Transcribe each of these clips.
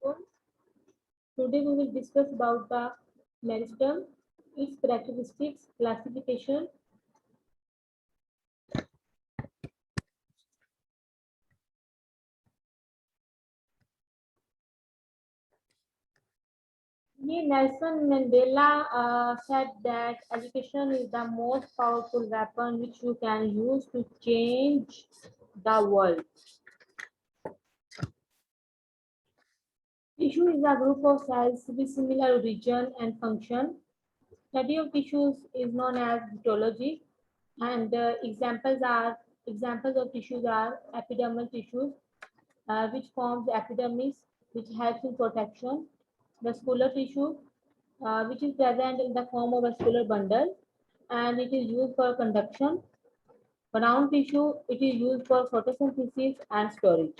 Assalamualaikum. Today we will discuss about the meristem, its characteristics, classification. Nelson Mandela said that education is the most powerful weapon which you can use to change the world. Tissue is a group of cells with similar origin and function. Study of tissues is known as histology, and examples of tissues are epidermal tissues, which forms the epidermis, which helps in protection. Vascular tissue, which is present in the form of vascular bundle, and it is used for conduction. Round tissue, it is used for photosynthesis and storage.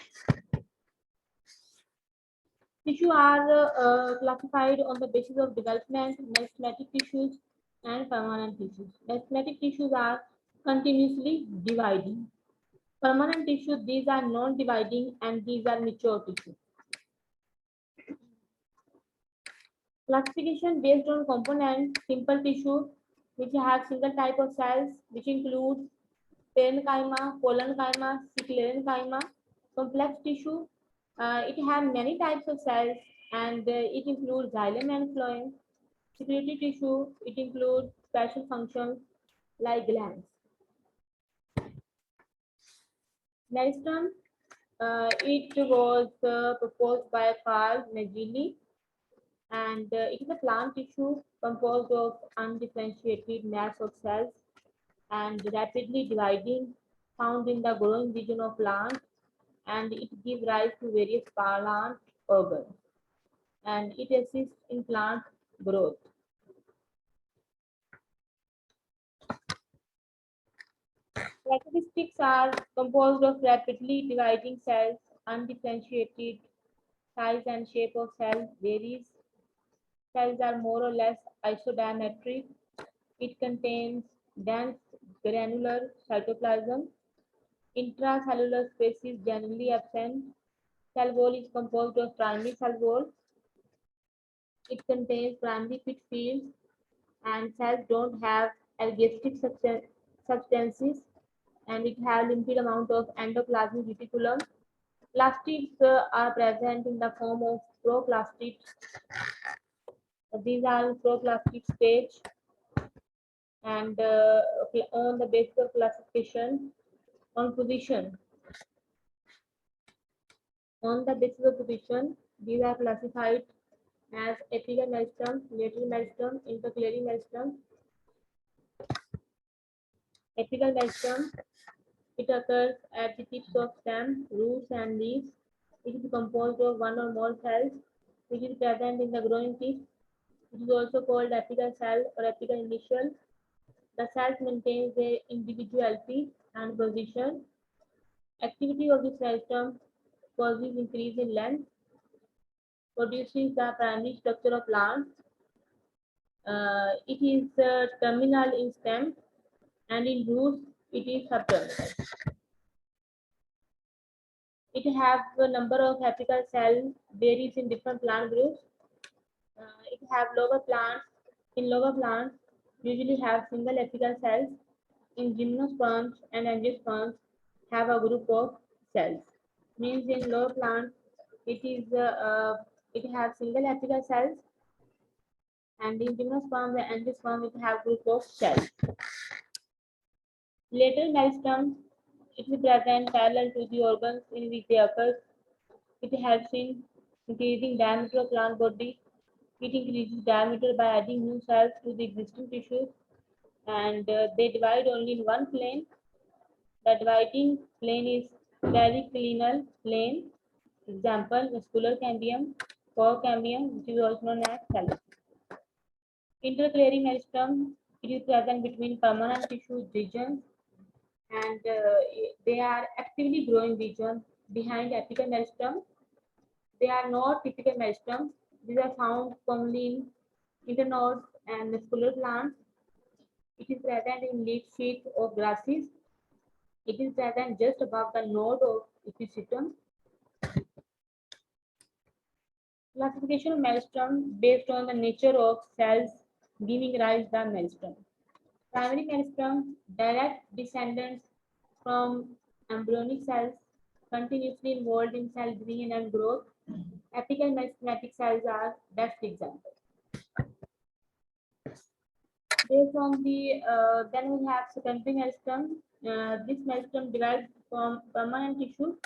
Tissue are classified on the basis of development, meristematic tissues, and permanent tissues. Meristematic tissues are continuously dividing. Permanent tissue, these are non-dividing, and these are mature tissue. Classification based on component: simple tissue, which has single type of cells, which includes parenchyma, collenchyma, sclerenchyma. Complex tissue, it has many types of cells, and it includes xylem and phloem. Secretory tissue, it includes special functions like glands. Meristem, it was proposed by Carl Nageli, and it is a plant tissue composed of undifferentiated mass of cells and rapidly dividing, found in the growing region of plant, and it gives rise to various plant organs, and it assists in plant growth. Characteristics are composed of rapidly dividing cells, undifferentiated, size and shape of cell varies. Cells are more or less isodiametric. It contains dense granular cytoplasm. Intracellular space is generally absent. Cell wall is composed of primary cell wall. It contains primary pit fields, and cells don't have algastic substances, and it has limited amount of endoplasmic reticulum. Plastids are present in the form of proplastids. These are proplastid stage, and on the basis of classification on position. On the basis of position, these are classified as apical meristem, lateral meristem, intercalary meristem. Apical meristem, it occurs at the tips of stem, roots, and leaves. It is composed of one or more cells, which is present in the growing tip. It is also called apical cell or apical initial. The cells maintains their individuality and position. Activity of this meristem causes increase in length, produces the primary structure of plants. It is terminal in stem, and in roots it is subterminal. It has the number of apical cells varies in different plant groups. It have lower plants. In lower plants, usually have single apical cells. In gymnosperms and angiosperms, have a group of cells. Means in lower plants, it has single apical cells, and in gymnosperm and angiosperm, it have group of cells. Lateral meristem, it is present parallel to the organs in which they occur. It helps in increasing diameter of plant body. It increases diameter by adding new cells to the existing tissues, and they divide only in one plane. The dividing plane is periclinal plane. Example: vascular cambium, core cambium, which is also known as callus. Intercalary meristem, it is present between permanent tissue regions, and they are actively growing regions behind apical meristem. They are not typical meristems. These are found commonly in internodes and muscular plants. It is present in leaf sheath of grasses. It is present just above the node of epiphysetum. Classification of maelstrom based on the nature of cells giving rise to the maelstrom. Primary maelstrom, direct descendants from embryonic cells continuously involved in cell division and growth. Apical meristematic cells are best examples. Based on the then we have secondary maelstrom. This maelstrom derives from permanent tissue.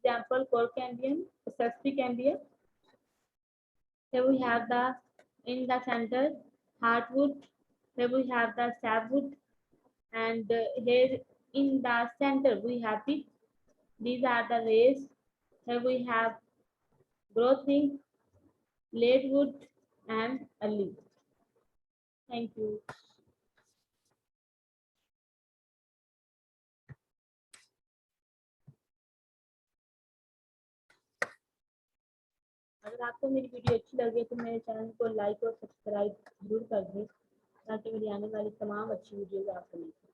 Example: core cambium, cystic cambium. Here we have the in the center heartwood. Here we have the sapwood, and here in the center we have it. These are the rays. Here we have growth ring, late wood, and early wood. Thank you. अगर आपको मेरी video अच्छी लगे तो मेरे channel को like और subscribe जरूर कर दें ताकि मेरी आने वाली तमाम अच्छी वीडियोज आपको मिल सकें।